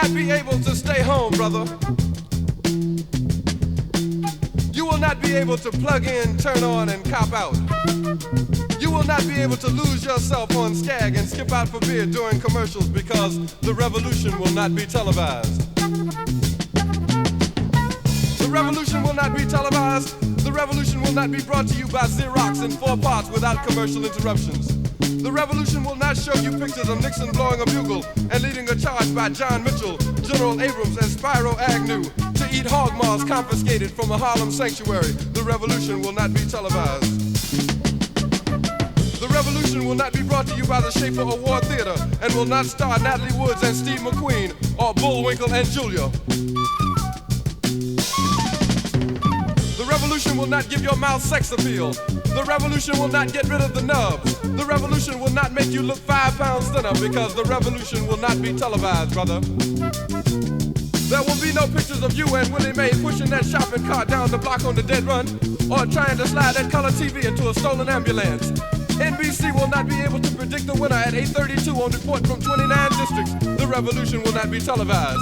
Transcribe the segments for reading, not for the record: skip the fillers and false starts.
not be able to stay home, brother. You will not be able to plug in, turn on, and cop out. You will not be able to lose yourself on Skag and skip out for beer during commercials because the revolution will not be televised. The revolution will not be televised. The revolution will not be brought to you by Xerox in 4 parts without commercial interruptions. The revolution will not show you pictures of Nixon blowing a bugle and leading a charge by John Mitchell, General Abrams, and Spyro Agnew to eat hog maws confiscated from a Harlem sanctuary. The revolution will not be televised. The revolution will not be brought to you by the Schaefer Award Theater and will not star Natalie Woods and Steve McQueen or Bullwinkle and Julia. The revolution will not give your mouth sex appeal. The revolution will not get rid of the nubs. The revolution will not make you look 5 pounds thinner because the revolution will not be televised, brother. There will be no pictures of you and Willie Mae pushing that shopping cart down the block on the dead run or trying to slide that color TV into a stolen ambulance. NBC will not be able to predict the winner at 8:32 on report from 29 districts. The revolution will not be televised.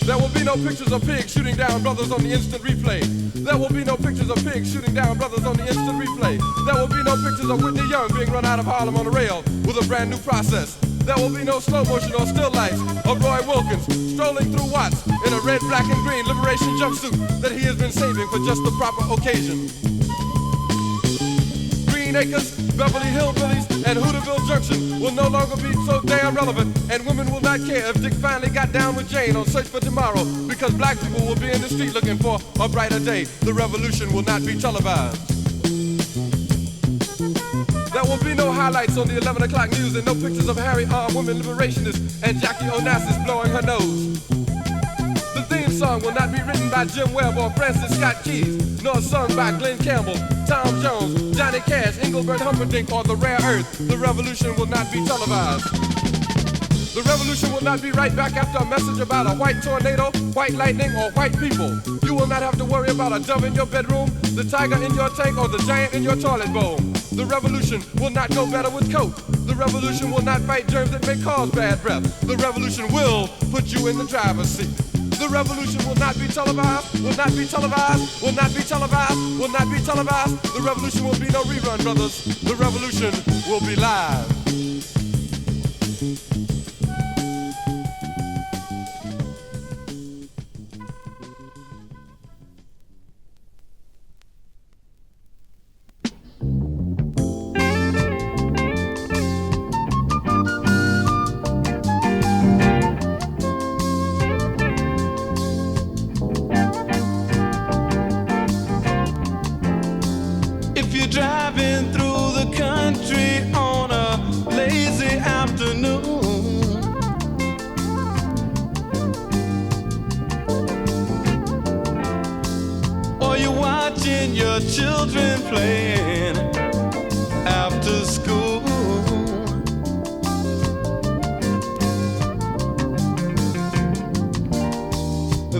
There will be no pictures of pigs shooting down brothers on the instant replay. There will be no pictures of pigs shooting down brothers on the instant replay. There will be no pictures of Whitney Young being run out of Harlem on a rail with a brand new process. There will be no slow motion or still lights of Roy Wilkins strolling through Watts in a red, black, and green liberation jumpsuit that he has been saving for just the proper occasion. Green Acres, Beverly Hillbillies, and Hooterville Junction will no longer be so damn relevant, and women will not care if Dick finally got down with Jane on Search for Tomorrow because black people will be in the street looking for a brighter day. The revolution will not be televised. There will be no highlights on the 11 o'clock news and no pictures of Harry armed women liberationists and Jackie Onassis blowing her nose. The theme song will not be written by Jim Webb or Francis Scott Keys, nor sung by Glenn Campbell, Tom Jones, Johnny Cash, Engelbert Humperdinck, or The Rare Earth. The revolution will not be televised. The revolution will not be right back after a message about a white tornado, white lightning, or white people. You will not have to worry about a dove in your bedroom, the tiger in your tank, or the giant in your toilet bowl. The revolution will not go better with Coke. The revolution will not fight germs that may cause bad breath. The revolution will put you in the driver's seat. The revolution will not be televised, will not be televised, will not be televised, will not be televised. The revolution will be no rerun, brothers. The revolution will be live. Driving through the country on a lazy afternoon, or you're watching your children playing after school,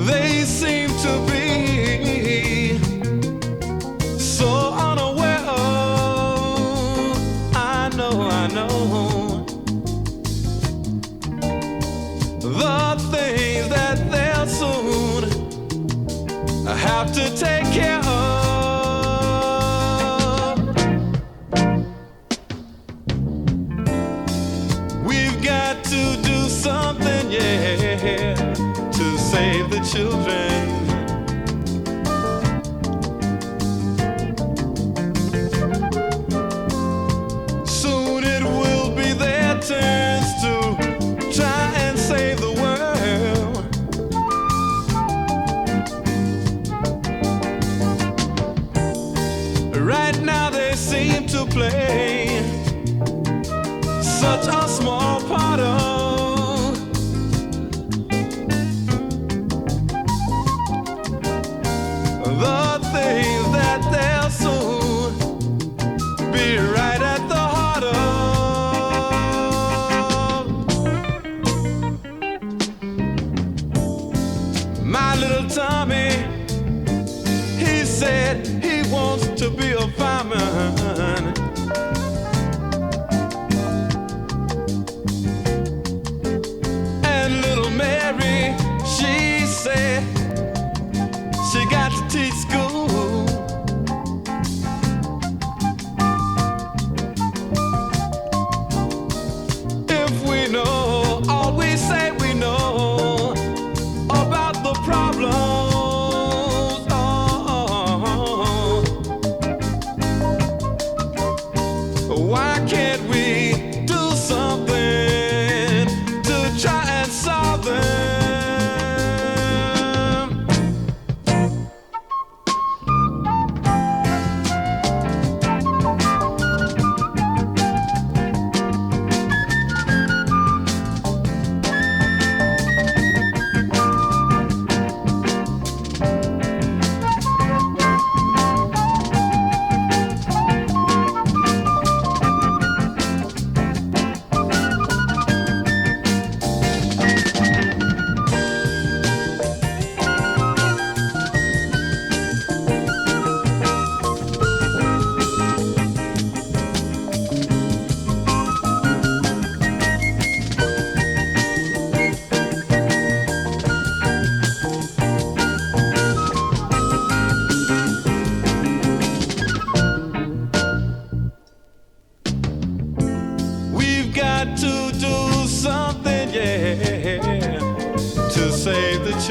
they seem to be so unaware. I know the things that they'll soon have to take care of. We've got to do something, yeah, to save the children. Turns to try and save the world. Right now they seem to play such a small part of the things that they'll soon be right at the heart of. Tommy, he said he wants to be a fireman.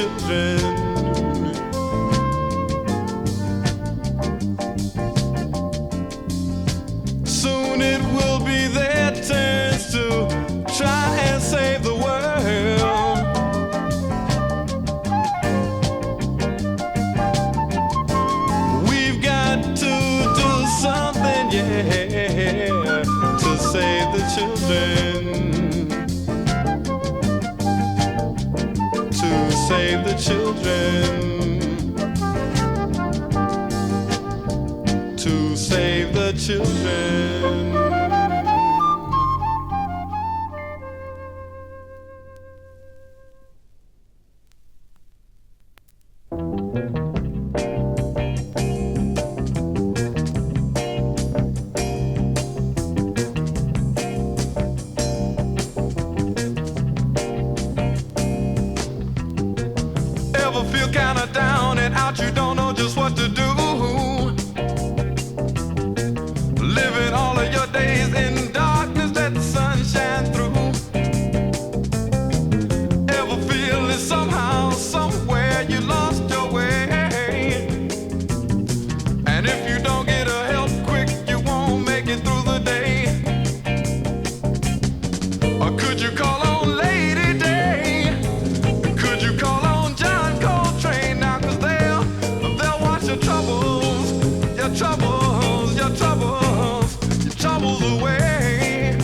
children. Soon it will be their turns to try and save the world. We've got to do something, yeah, to save the children. To save the children. To save the children. Ever feel kinda down and out, you don't know just what to do? Living all of your days in darkness, let the sun shine through. Ever feel that somehow, somewhere you lost your way? And if you don't get a help quick, you won't make it through the day. Or could you call on Lady Day? Could you call on John Coltrane now? 'Cause they'll wash your troubles, your troubles, your troubles, your troubles away.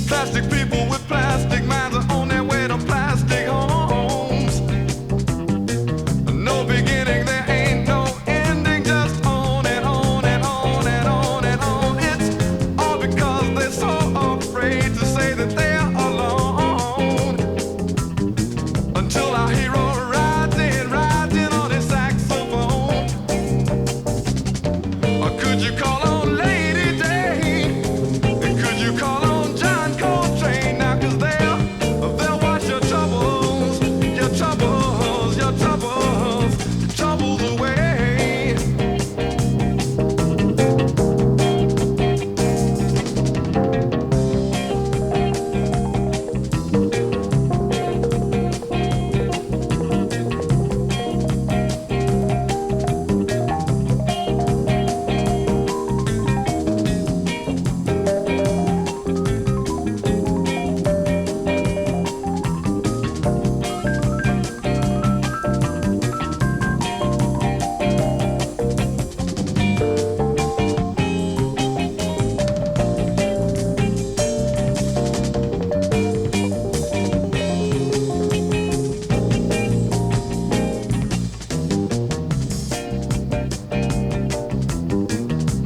Plastic people with plastic minds are on their way to plastic homes. No beginning, there ain't no ending, just on and on and on and on and on. It's all because they're so afraid to say that they're alone. Until our hero rides in on his saxophone. Or could you call on Lady Day? Could you call on John Coltrane now? 'Cause they'll wash your troubles, your troubles, your troubles, your troubles away.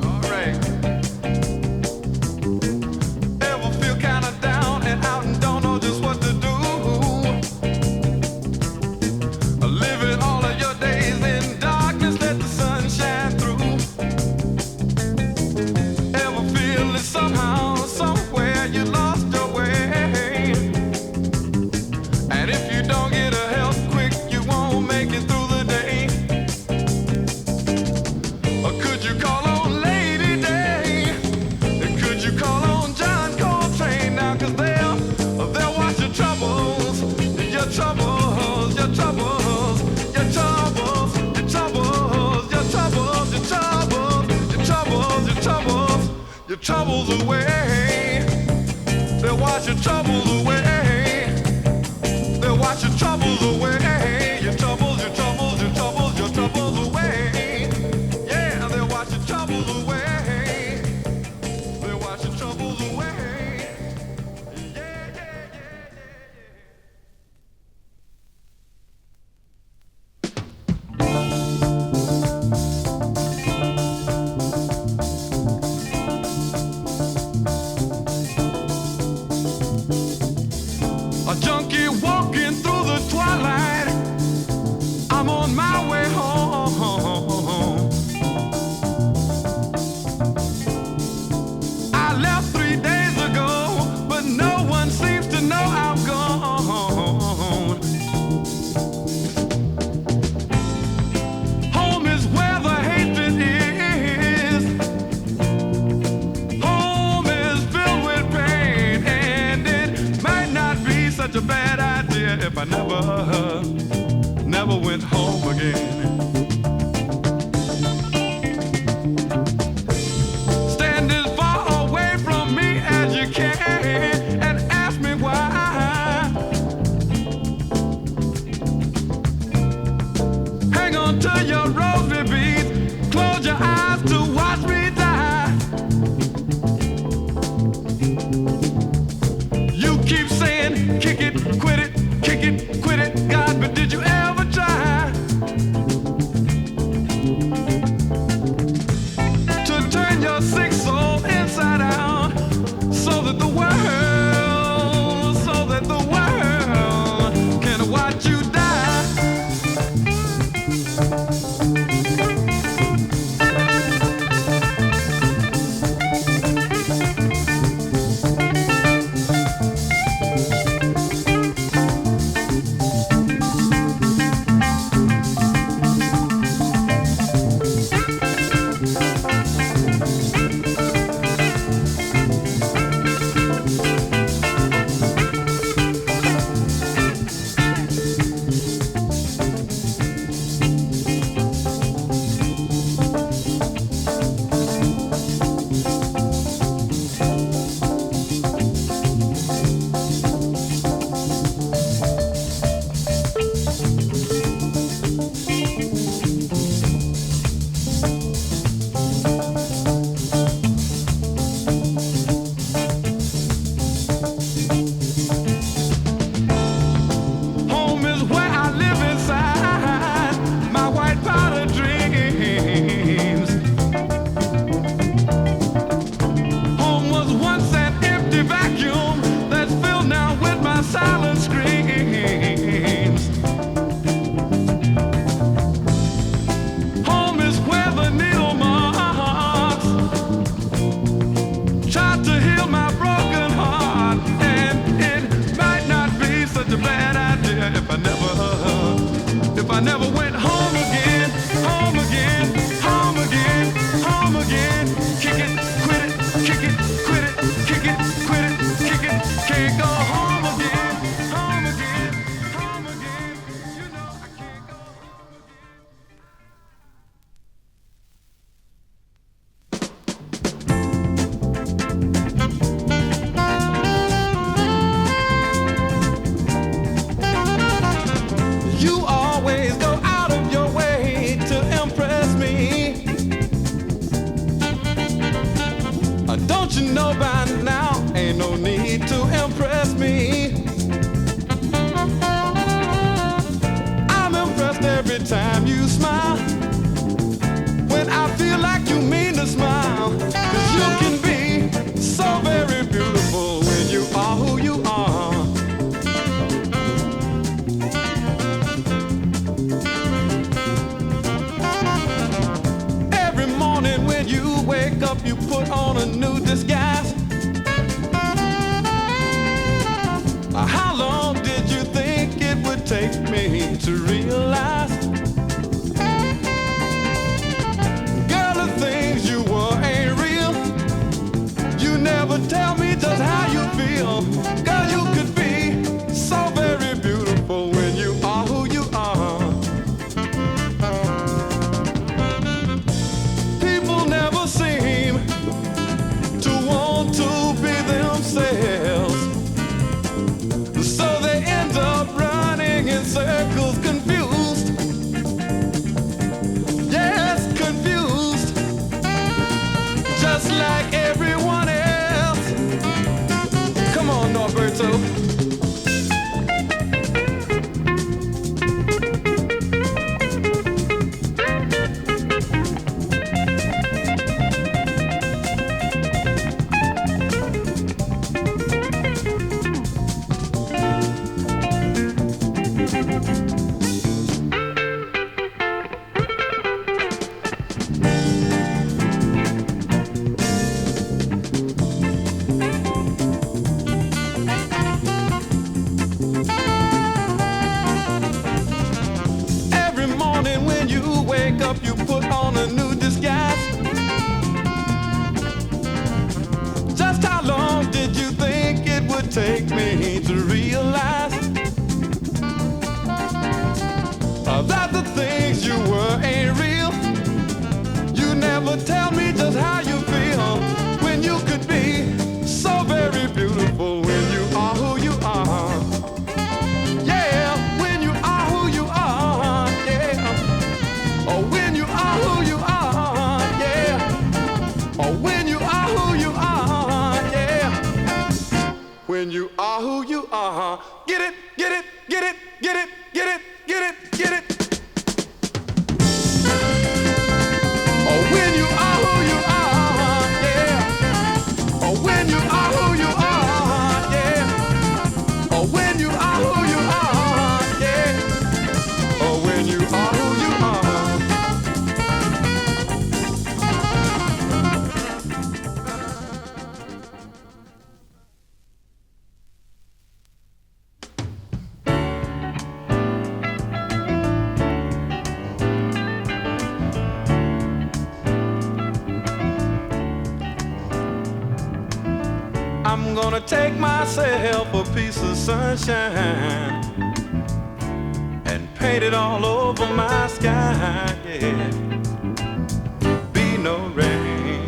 All right. Ever feel kinda down and out and don't know just what to do? Living all of your days in darkness, let the sun shine through. Ever feel that somehow, somewhere you lost your way? And if you don't get a help quick, you won't make it through the day. Or could you call on Lady Day? Could you call on John Coltrane now? 'Cause they'll wash your troubles, your troubles, your troubles, your troubles, your troubles, your troubles, your troubles, your troubles, your troubles, your troubles away. They'll wash your troubles away. They'll wash your troubles away. Your troubles, your troubles, your troubles, your troubles away. Yeah, they'll wash your troubles away. They'll wash your troubles away. Yeah, yeah, yeah, yeah, yeah. down to your rosary beads. Close your eyes to watch me die. You keep saying, kick it, quit it, kick it, quit it, God, but did you ever try to turn your sick soul inside out so that the world can watch you die? So they end up running in circles, confused. I'm gonna take myself a piece of sunshine and paint it all over my sky, yeah. Be no rain.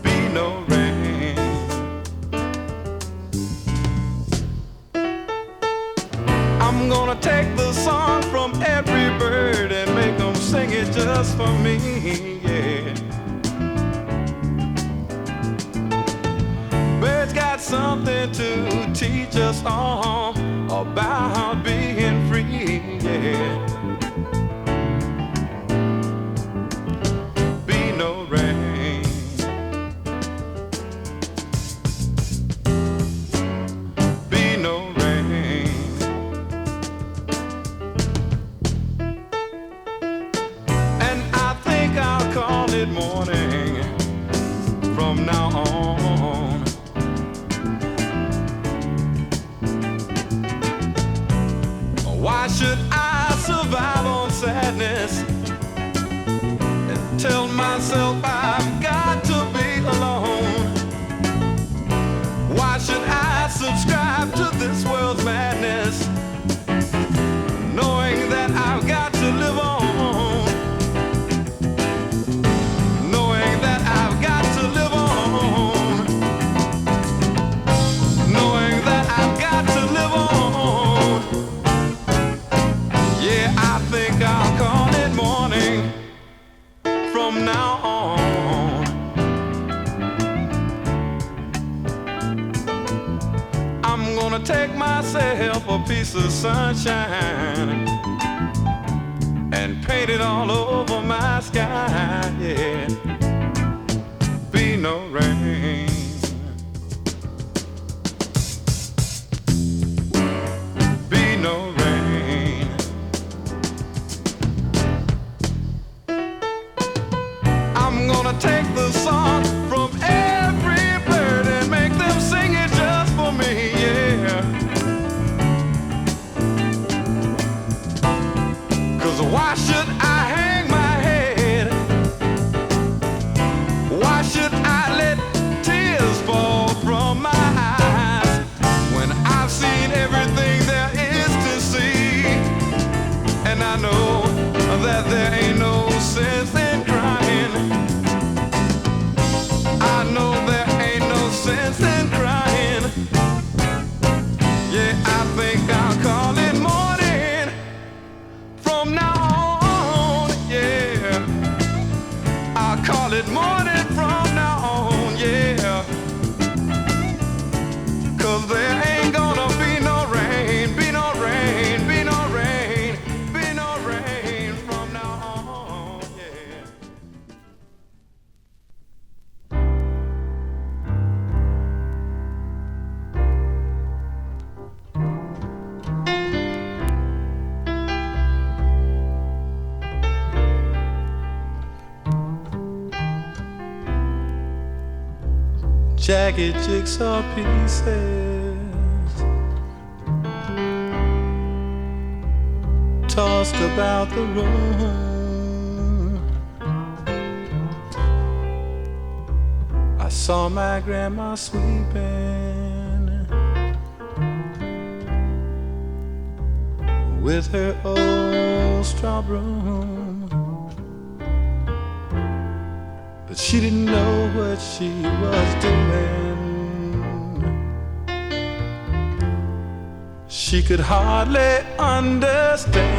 Be no rain. I'm gonna take the song from every bird and make them sing it just for me, yeah. Birds got something to teach us all about being free, yeah. Be no rain. Be no rain. And I think I'll call it morning from now on. Why should I survive on sadness and tell myself I've got to be alone? Why should I subscribe to this world's madness, knowing that I've got to live on? Knowing that I've got to live on. Knowing that I've got to live on. Yeah, I think I'll call it morning from now on. I'm gonna take myself a piece of sunshine and paint it all over my sky, yeah. Be no rain. Be no rain. I'm gonna take the song from every bird and make them sing it just for me, yeah. 'Cause why should I hang my head? Why should I let tears fall from my eyes when I've seen everything there is to see? And I know that there ain't no sense in crying. I know there ain't no sense in crying. Yeah, I think I'll call it morning from now on, yeah. I'll call it morning from now on, yeah. 'Cause there ain't gonna be no rain, be no rain, be no rain, be no rain from now on, yeah. Jagged jigsaw pieces tossed about the room. I saw my grandma sweeping with her old straw broom, but she didn't know what she was doing. She could hardly understand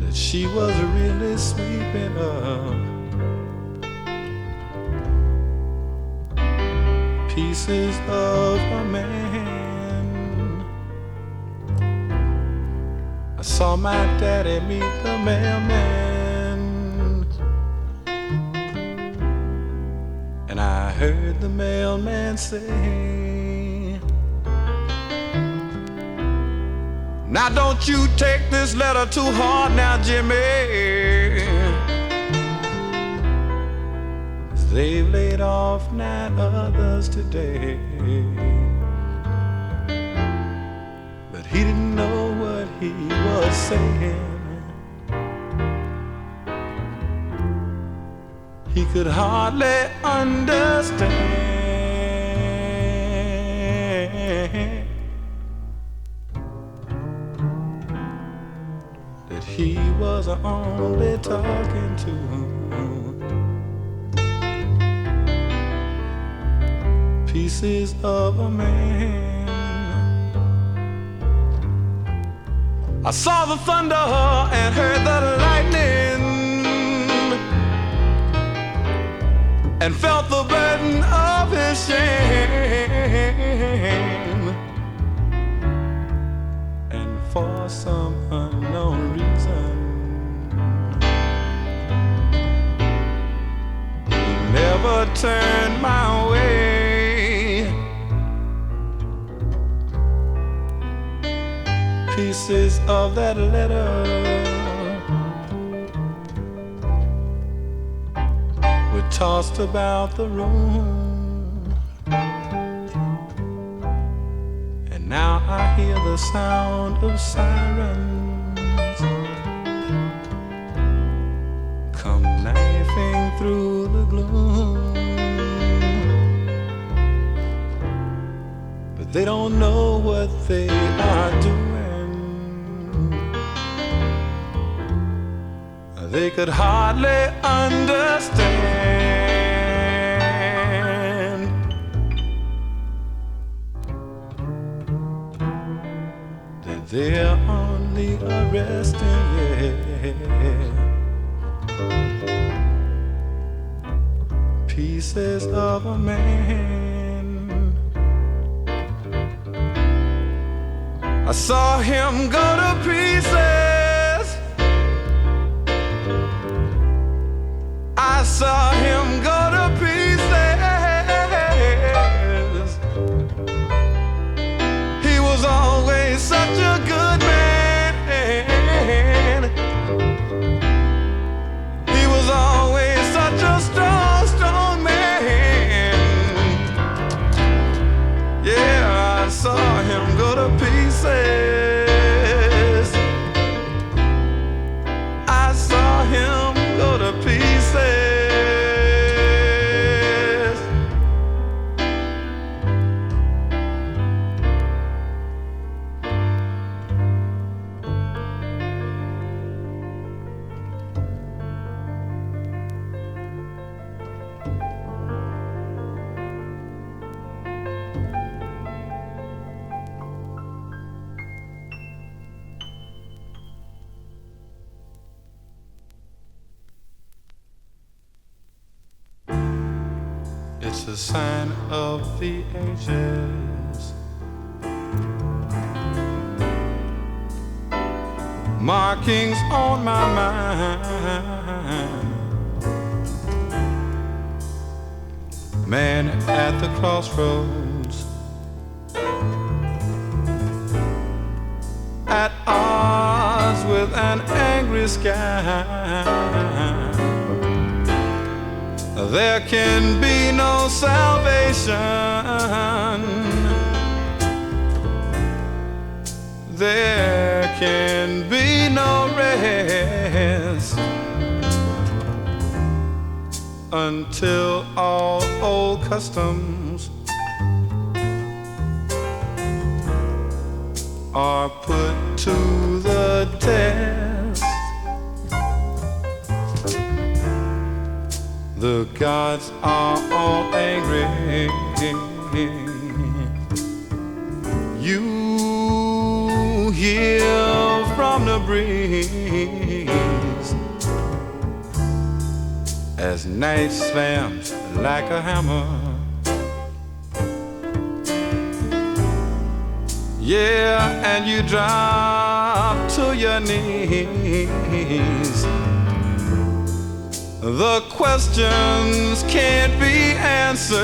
that she was really sweeping up pieces of a man. I saw my daddy meet the mailman, and I heard the mailman say, "Now don't you take this letter too hard now, Jimmy. They've laid off 9 others today, but he was saying. He could hardly understand that he was only talking to pieces of a man. I saw the thunder and heard the lightning and felt the burden of his shame. And for some unknown reason, he never turned my way. Pieces of that letter were tossed about the room, and now I hear the sound of sirens come knifing through the gloom. But they don't know what they are doing. They could hardly understand that they're only arresting pieces of a man. I saw him go to pieces. I saw him go to pieces. He was always such a good man. He was always such a strong, strong man. Yeah, I saw him go to pieces. I saw him go to pieces. It's a sign of the ages, markings on my mind. Man at the crossroads, at odds with an angry sky. There can be no salvation. There can be no rest until all old customs are put to the test. The gods are all angry. You hear from the breeze as night slams like a hammer. Yeah, and you drop to your knees. The questions can't be answered.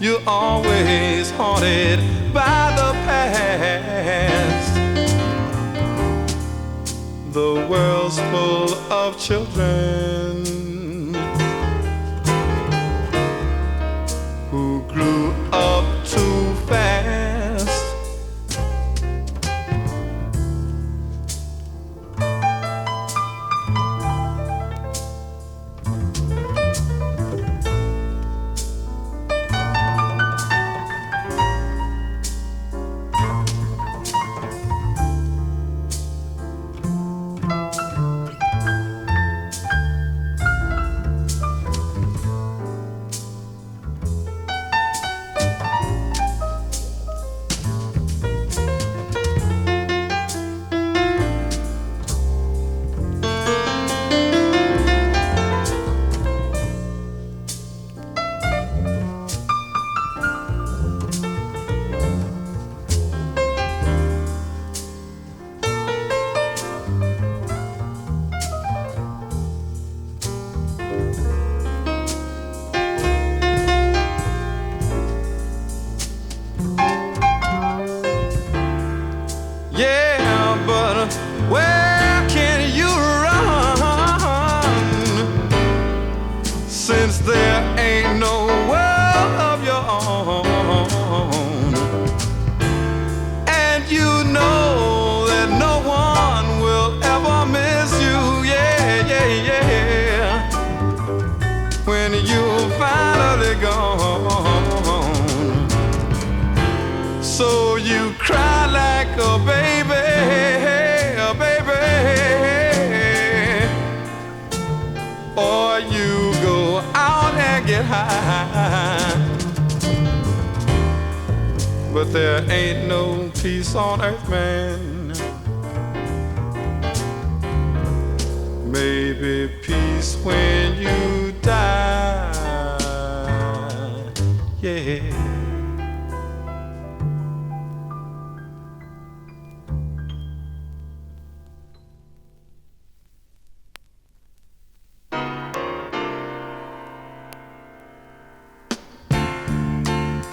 You're always haunted by the past. The world's full of children who grew up too fast. or you go out and get high. But there ain't no peace on earth, man. Maybe peace when you die. Yeah.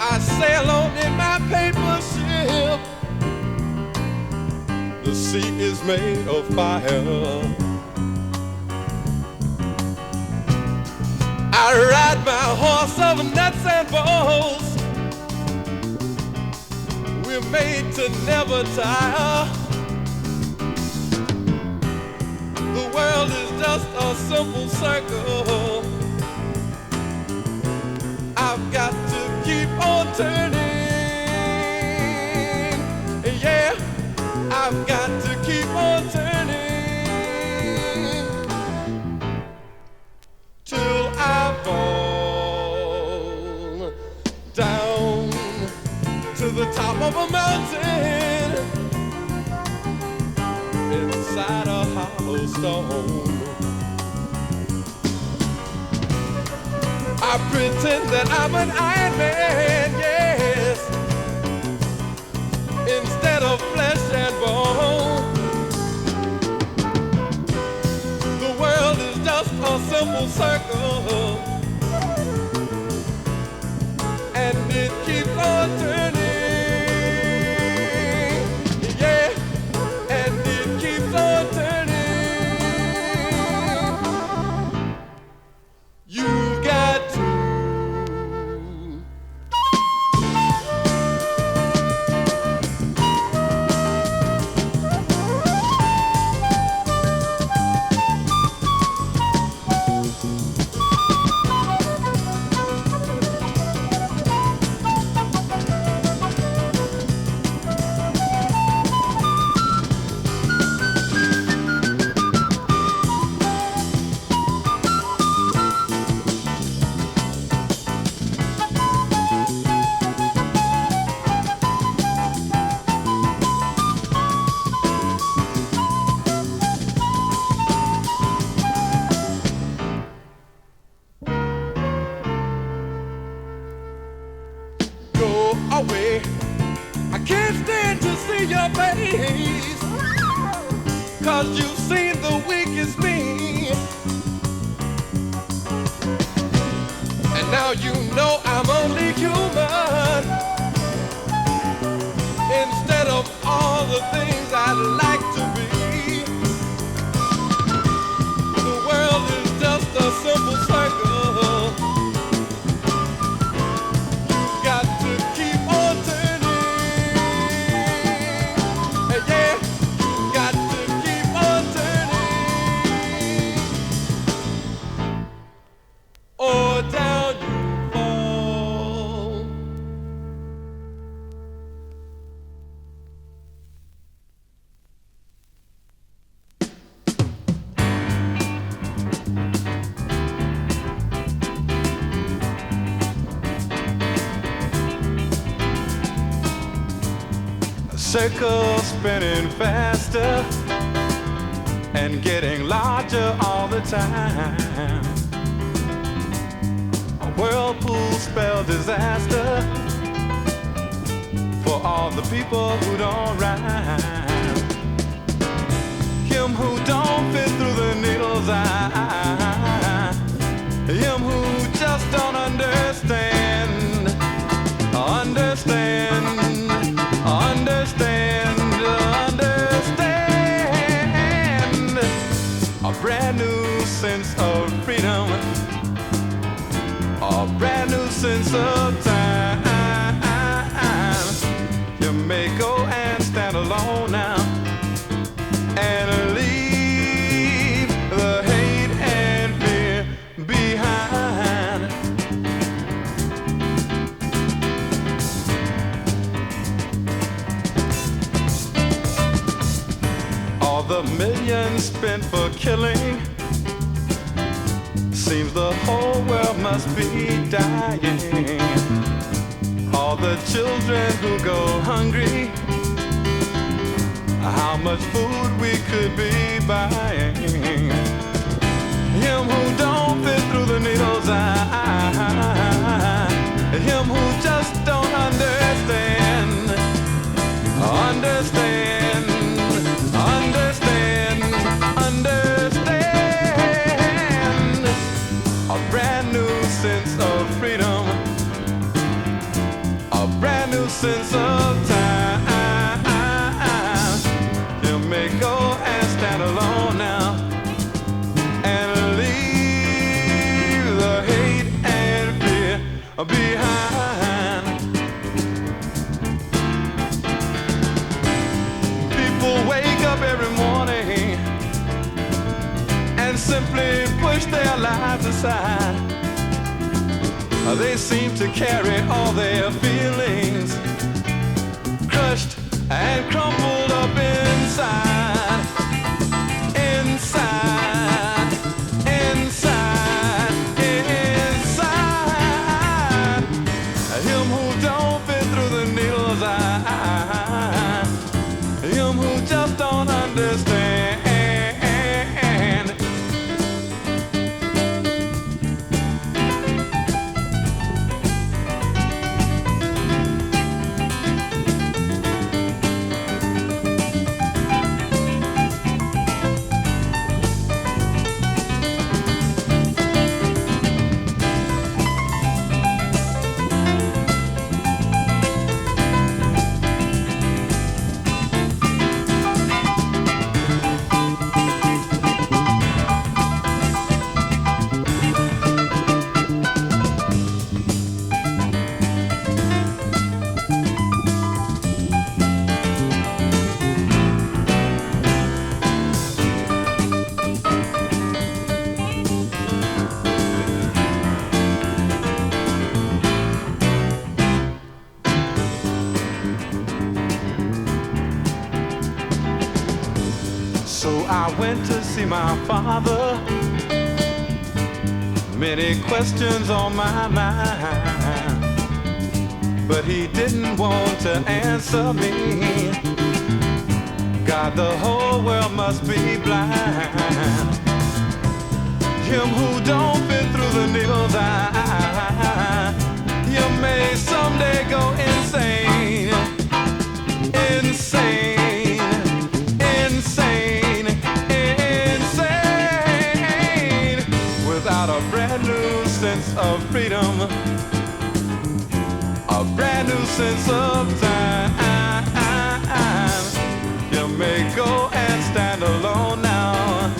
I sail on in my paper ship. The sea is made of fire. I ride my horse over nuts and bolts. We're made to never tire. The world is just a simple circle. I've got to keep on turning. Yeah, I've got to keep on turning till I fall down to the top of a mountain inside a hollow stone. I pretend that I'm an Iron Man, yes, instead of flesh and bone. The world is just a simple circle, and it keeps on turning, yeah, and it keeps on turning. You got to away. I can't stand to see your face, 'cause you've seen the weakest me, and now you know I'm only human, instead of all the things I'd like to be. The world is just a simple circle. Circle spinning faster and getting larger all the time. A whirlpool spell disaster for all the people who don't rhyme. Him who don't fit through the needle's eye. Him who just don't understand. Understand. A brand new sense of freedom, a brand new sense of time. You may go and stand alone now and leave the hate and fear behind. All the millions spent for killing Seems the whole world must be dying. All the children who go hungry. How much food we could be buying. Him who don't fit through the needle's eye. Him who just don't understand. Understand. Understand. Understand. A brand new sense of freedom. A brand new sense of time. You may go and stand alone now and leave the hate and fear behind. People wake up every morning and simply push their lives aside. They seem to carry all their feelings crushed and crumpled up inside. Inside. Inside. Inside. Him who don't fit through the needle's eye. Him who just don't understand. I went to see my father. Many questions on my mind, but he didn't want to answer me. God, the whole world must be blind. Him who don't fit through the needle's eye. You may someday go insane. Insane. Without a brand new sense of freedom, a brand new sense of time. You may go and stand alone now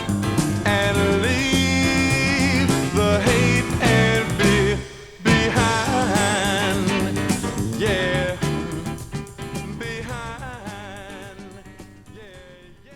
and leave the hate and fear behind. Yeah, behind. Yeah, yeah.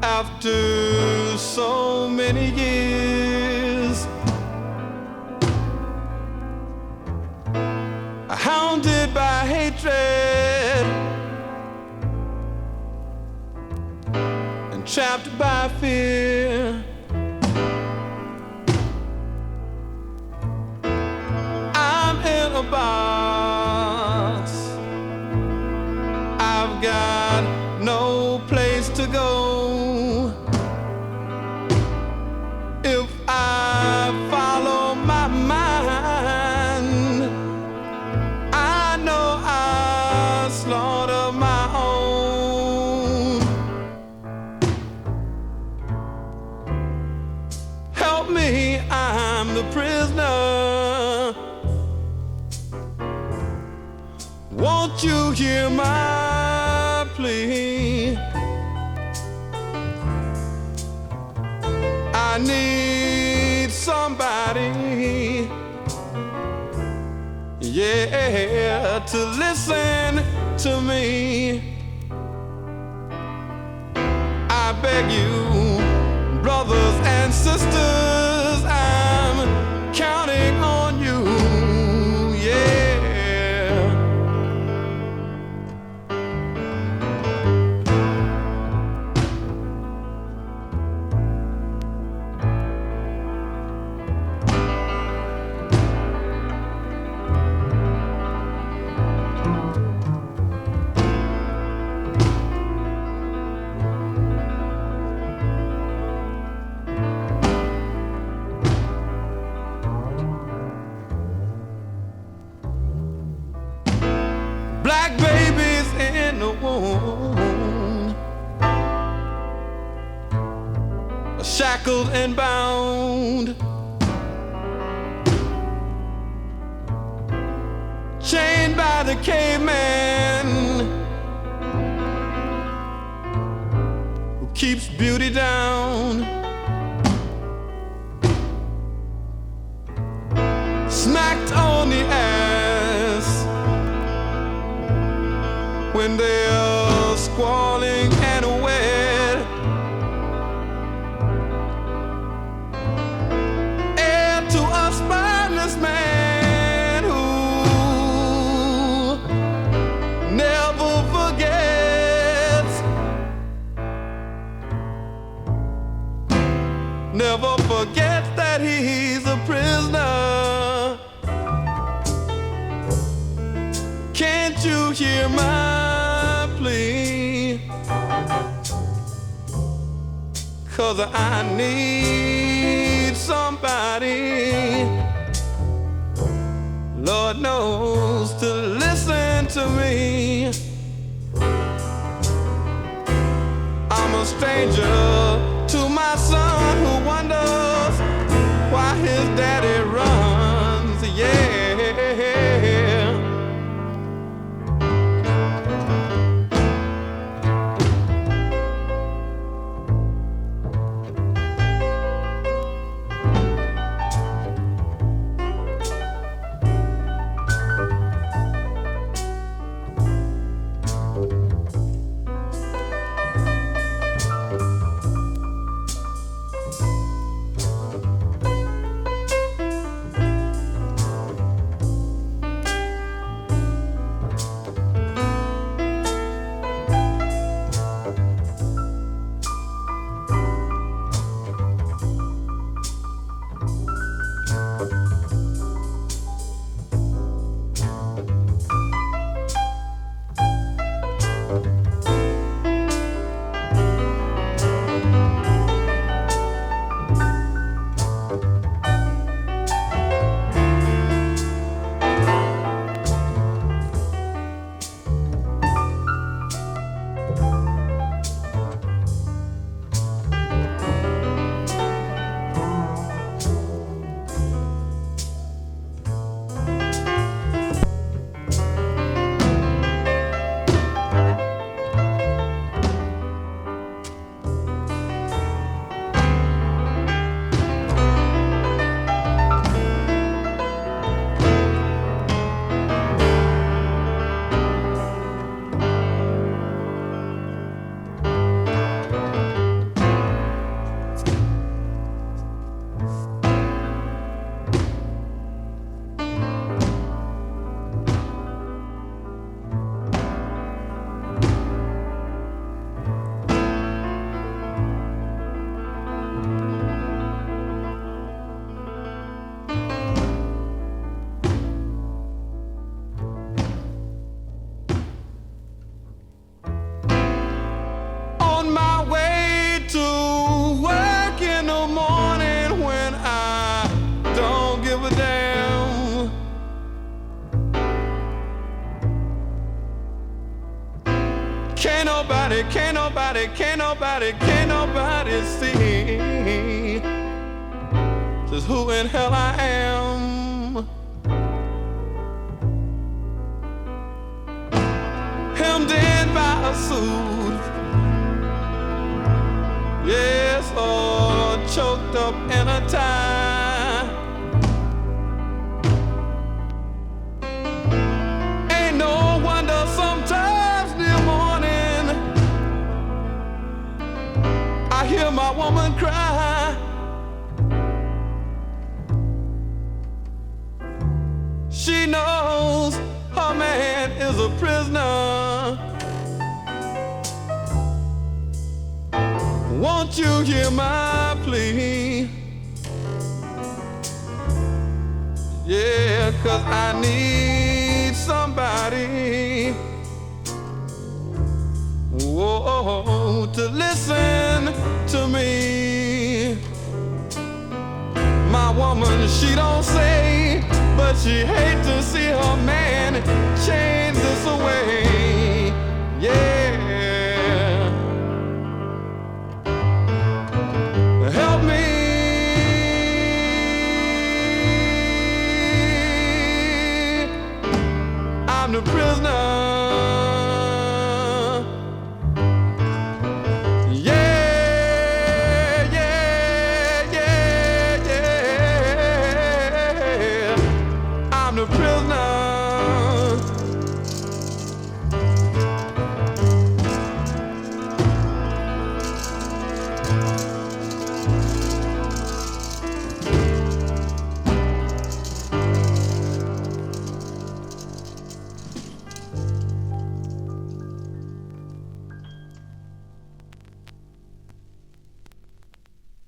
After so many years, hounded by hatred and trapped by fear, I'm in a box. I've got no place to go. If I follow my mind, I know I slaughter my own. Help me, I'm the prisoner. Won't you hear my plea? I need somebody, yeah, to listen to me. I beg you, brothers and sisters, I'm counting on you, yeah. Black babies in the womb, shackled and bound, chained by the caveman who keeps beauty down, smacked on the ass when they're squalling and wet, heir to a spineless man who never forgets, never forgets that he's a prisoner. Can't you hear my plea? 'Cause I need somebody, Lord knows, to listen to me. I'm a stranger to my son who wonders why his daddy runs, yeah. nobody, can't nobody, can't nobody, can't nobody see just who in hell I am. Hemmed in by a suit, yes, or choked up in a tie. Ain't no wonder sometimes near morning I hear my woman cry. She knows her man is a prisoner. Won't you hear my plea? Yeah, 'cause I need somebody, whoa, to listen to me. My woman, she don't say, but she hate to see her man chained this away. Yeah. Help me. I'm the prisoner. Yeah, yeah, yeah, yeah. I'm the prisoner.